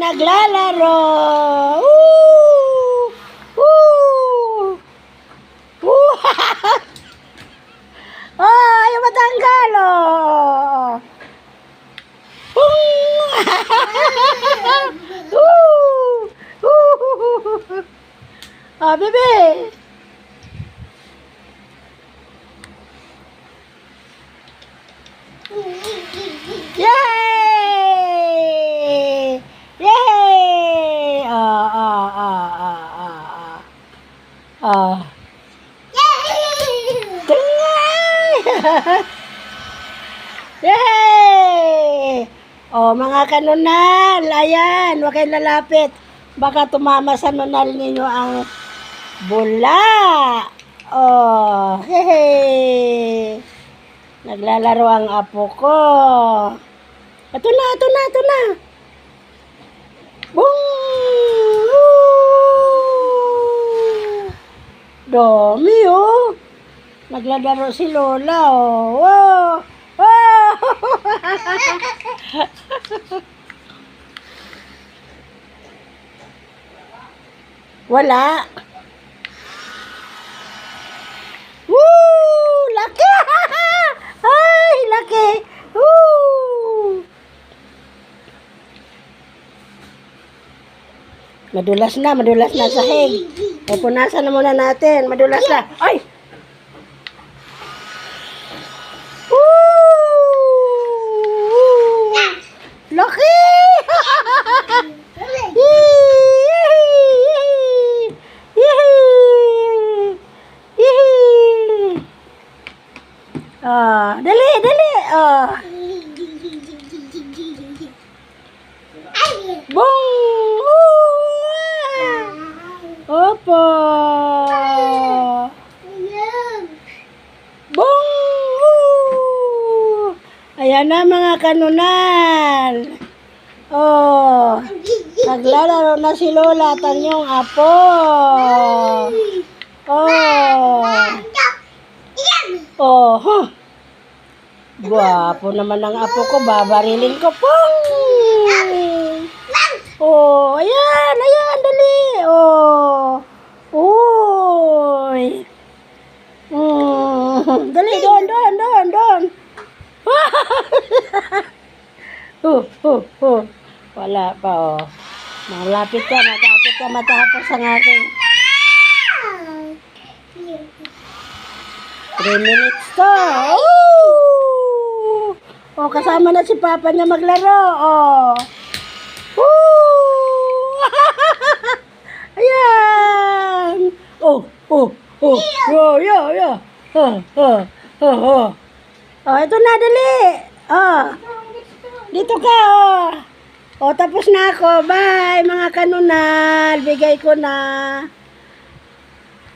naglalaro. Woo! Woo! Woo! Oh, ayaw matanggal, oh. Woo! Woo! Oh, bebe. Yay! Yay! Yay! Oh, mga kanunal, ayan, huwag kayong lalapit. Baka tumama sa nunal ninyo ang bula. Oh, hehe. Naglalaro ang apo ko. Ito na, ito na, ito na. Boom! Dami, oh. Naglalaro si Lola, oh. Wow! Wow! Wala. Woo! Laki! Ay, laki! Woo! Madulas na sahig. O, punasan na muna natin. Madulas na. Ay! Woo! Laki! Ah, dali, dali. Ah. Boom! Opo. Boom! Ayan na mga kanunal. Oh, naglalaro na si Lola at ang iyong apo. Oh. Oh, huh. Gwapo naman ang apo ko, babarilin ko po. Oh, ayan, ayan, dali. Oh. Uy. Dali, doon. Wala pa, oh. Malapit ka, matapos ang aking 3 minutes to. Oh, kasama na si Papa niya maglaro. Oh. Ayan. Oh. Yo. Oh, ito na, dali. Oh. Dito ka, oh. Oh, tapos na ako. Bye, mga kanunal. Bigay ko na.